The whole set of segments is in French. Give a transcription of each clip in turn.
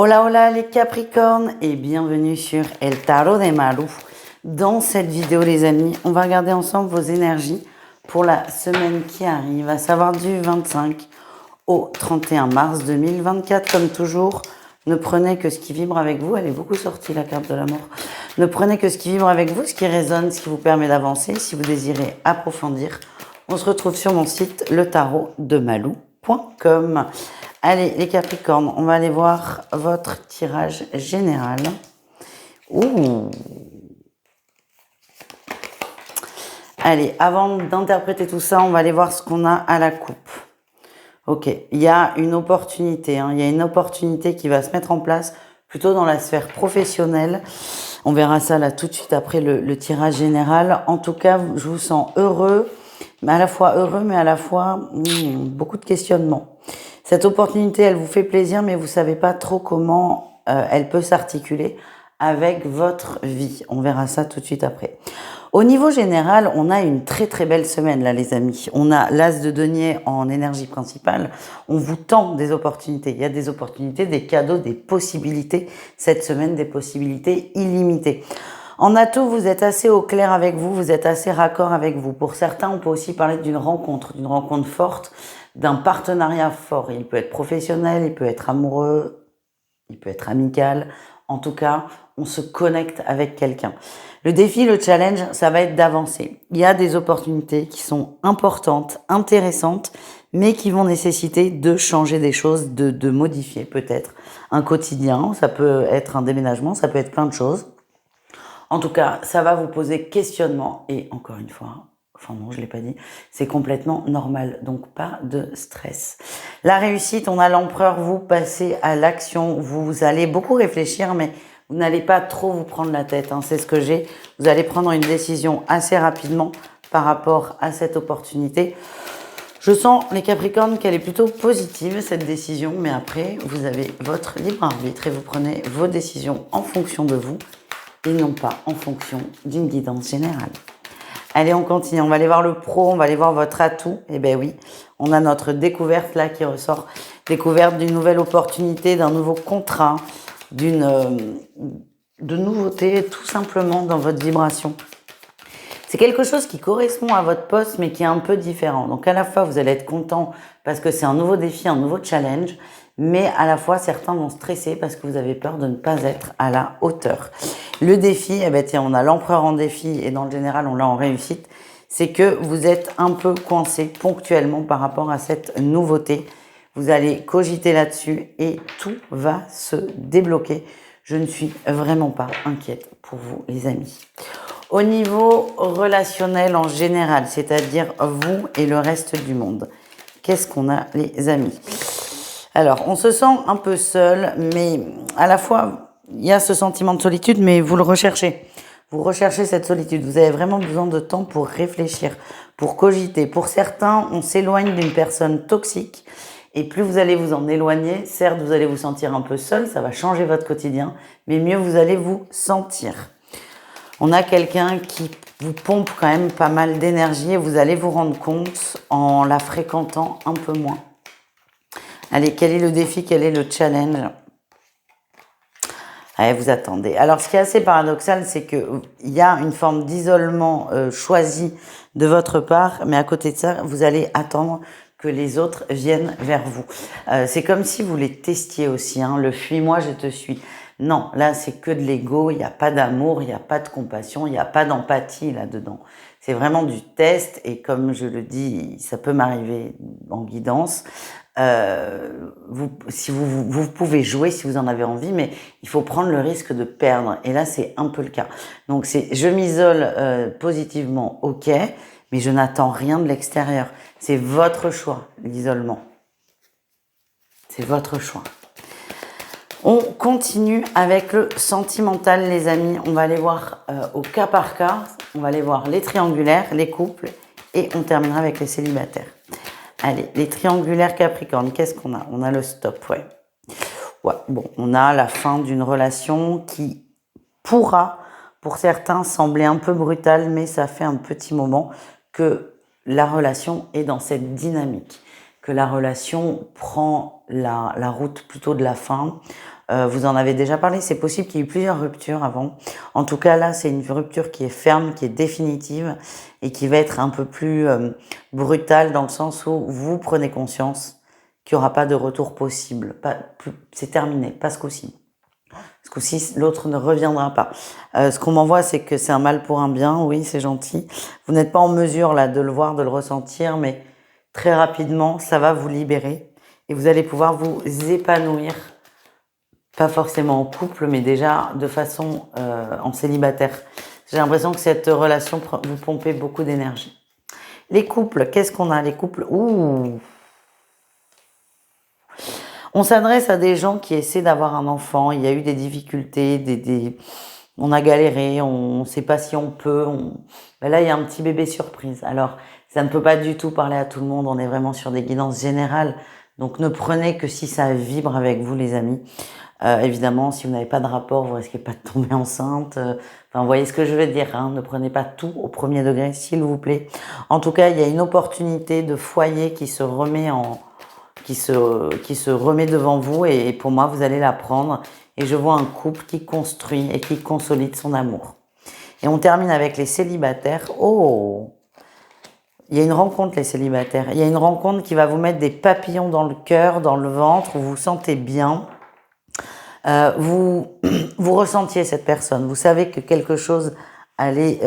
Hola hola les Capricornes et bienvenue sur El Tarot de Maru. Dans cette vidéo les amis, on va regarder ensemble vos énergies pour la semaine qui arrive, à savoir du 25 au 31 mars 2024. Comme toujours, ne prenez que ce qui vibre avec vous. Elle est beaucoup sortie la carte de la mort. Ne prenez que ce qui vibre avec vous, ce qui résonne, ce qui vous permet d'avancer. Si vous désirez approfondir, on se retrouve sur mon site letarotdemalou.com. Allez, les Capricornes, on va aller voir votre tirage général. Ouh. Allez, avant d'interpréter tout ça, on va aller voir ce qu'on a à la coupe. Ok, il y a une opportunité, il y a une opportunité qui va se mettre en place plutôt dans la sphère professionnelle. On verra ça là tout de suite après le tirage général. En tout cas, je vous sens heureux, mais à la fois beaucoup de questionnements. Cette opportunité, elle vous fait plaisir, mais vous savez pas trop comment elle peut s'articuler avec votre vie. On verra ça tout de suite après. Au niveau général, on a une très très belle semaine là les amis. On a l'as de denier en énergie principale. On vous tend des opportunités. Il y a des opportunités, des cadeaux, des possibilités. Cette semaine, des possibilités illimitées. En atout, vous êtes assez au clair avec vous, vous êtes assez raccord avec vous. Pour certains, on peut aussi parler d'une rencontre forte, d'un partenariat fort. Il peut être professionnel, il peut être amoureux, il peut être amical. En tout cas, on se connecte avec quelqu'un. Le défi, le challenge, ça va être d'avancer. Il y a des opportunités qui sont importantes, intéressantes, mais qui vont nécessiter de changer des choses, de modifier peut-être un quotidien. Ça peut être un déménagement, ça peut être plein de choses. En tout cas, ça va vous poser questionnement et encore une fois, enfin non, je l'ai pas dit, c'est complètement normal, donc pas de stress. La réussite, on a l'empereur, vous passez à l'action, vous allez beaucoup réfléchir, mais vous n'allez pas trop vous prendre la tête, c'est ce que j'ai. Vous allez prendre une décision assez rapidement par rapport à cette opportunité. Je sens, les Capricornes, qu'elle est plutôt positive, cette décision, mais après, vous avez votre libre arbitre et vous prenez vos décisions en fonction de vous et non pas en fonction d'une guidance générale. Allez, on continue. On va aller voir le pro, on va aller voir votre atout. Eh bien oui, on a notre découverte là qui ressort. Découverte d'une nouvelle opportunité, d'un nouveau contrat, de nouveautés tout simplement dans votre vibration. C'est quelque chose qui correspond à votre poste mais qui est un peu différent. Donc à la fois vous allez être content parce que c'est un nouveau défi, un nouveau challenge, mais à la fois certains vont stresser parce que vous avez peur de ne pas être à la hauteur. Le défi, tiens, on a l'empereur en défi et dans le général on l'a en réussite, c'est que vous êtes un peu coincé ponctuellement par rapport à cette nouveauté. Vous allez cogiter là-dessus et tout va se débloquer. Je ne suis vraiment pas inquiète pour vous les amis. Au niveau relationnel en général, c'est-à-dire vous et le reste du monde, qu'est-ce qu'on a les amis? Alors, on se sent un peu seul, mais à la fois, il y a ce sentiment de solitude, mais vous le recherchez. Vous recherchez cette solitude. Vous avez vraiment besoin de temps pour réfléchir, pour cogiter. Pour certains, on s'éloigne d'une personne toxique. Et plus vous allez vous en éloigner, certes, vous allez vous sentir un peu seul, ça va changer votre quotidien, mais mieux vous allez vous sentir. On a quelqu'un qui vous pompe quand même pas mal d'énergie et vous allez vous rendre compte en la fréquentant un peu moins. Allez, quel est le défi, quel est le challenge? Allez, vous attendez. Alors, ce qui est assez paradoxal, c'est qu'il y a une forme d'isolement choisi de votre part, mais à côté de ça, vous allez attendre que les autres viennent vers vous. C'est comme si vous les testiez aussi, le fuis-moi, je te suis. Non, là, c'est que de l'ego, il n'y a pas d'amour, il n'y a pas de compassion, il n'y a pas d'empathie là-dedans. C'est vraiment du test et comme je le dis, ça peut m'arriver en guidance. Si vous pouvez jouer si vous en avez envie, mais il faut prendre le risque de perdre. Et là, c'est un peu le cas. Donc, je m'isole positivement, ok, mais je n'attends rien de l'extérieur. C'est votre choix, l'isolement. C'est votre choix. On continue avec le sentimental, les amis. On va aller voir au cas par cas. On va aller voir les triangulaires, les couples, et on terminera avec les célibataires. Allez, les triangulaires Capricorne, qu'est-ce qu'on a? On a le stop, ouais. Bon, on a la fin d'une relation qui pourra, pour certains, sembler un peu brutale, mais ça fait un petit moment que la relation est dans cette dynamique, que la relation prend la route plutôt de la fin. Vous en avez déjà parlé, c'est possible qu'il y ait eu plusieurs ruptures avant. En tout cas, là, c'est une rupture qui est ferme, qui est définitive et qui va être un peu plus brutale dans le sens où vous prenez conscience qu'il n'y aura pas de retour possible. C'est terminé, pas ce coup-ci. Ce coup-ci, l'autre ne reviendra pas. Ce qu'on m'envoie, c'est que c'est un mal pour un bien. Oui, c'est gentil. Vous n'êtes pas en mesure là de le voir, de le ressentir, mais très rapidement, ça va vous libérer et vous allez pouvoir vous épanouir. Pas forcément en couple, mais déjà de façon en célibataire. J'ai l'impression que cette relation vous pompez beaucoup d'énergie. Les couples, qu'est-ce qu'on a? Les couples, on s'adresse à des gens qui essaient d'avoir un enfant. Il y a eu des difficultés, on a galéré, on ne sait pas si on peut. Ben là, il y a un petit bébé surprise. Alors, ça ne peut pas du tout parler à tout le monde. On est vraiment sur des guidances générales. Donc, ne prenez que si ça vibre avec vous, les amis. Évidemment, si vous n'avez pas de rapport, vous risquez pas de tomber enceinte. Enfin, vous voyez ce que je veux dire, hein. Ne prenez pas tout au premier degré, s'il vous plaît. En tout cas, il y a une opportunité de foyer qui se remet qui se remet devant vous et pour moi, vous allez la prendre. Et je vois un couple qui construit et qui consolide son amour. Et on termine avec les célibataires. Oh! Il y a une rencontre, les célibataires. Il y a une rencontre qui va vous mettre des papillons dans le cœur, dans le ventre, où vous vous sentez bien. Vous ressentiez cette personne, vous savez que quelque chose allait,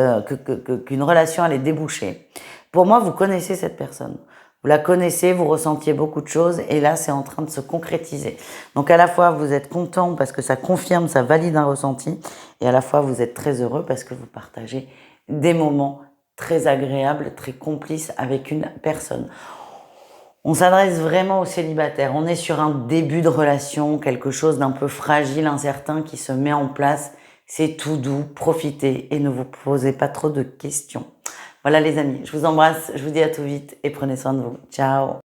qu'une relation allait déboucher. Pour moi, vous connaissez cette personne. Vous la connaissez, vous ressentiez beaucoup de choses et là, c'est en train de se concrétiser. Donc à la fois, vous êtes content parce que ça confirme, ça valide un ressenti et à la fois, vous êtes très heureux parce que vous partagez des moments très agréables, très complices avec une personne. On s'adresse vraiment aux célibataires. On est sur un début de relation, quelque chose d'un peu fragile, incertain qui se met en place. C'est tout doux, profitez et ne vous posez pas trop de questions. Voilà les amis, je vous embrasse, je vous dis à tout vite et prenez soin de vous. Ciao!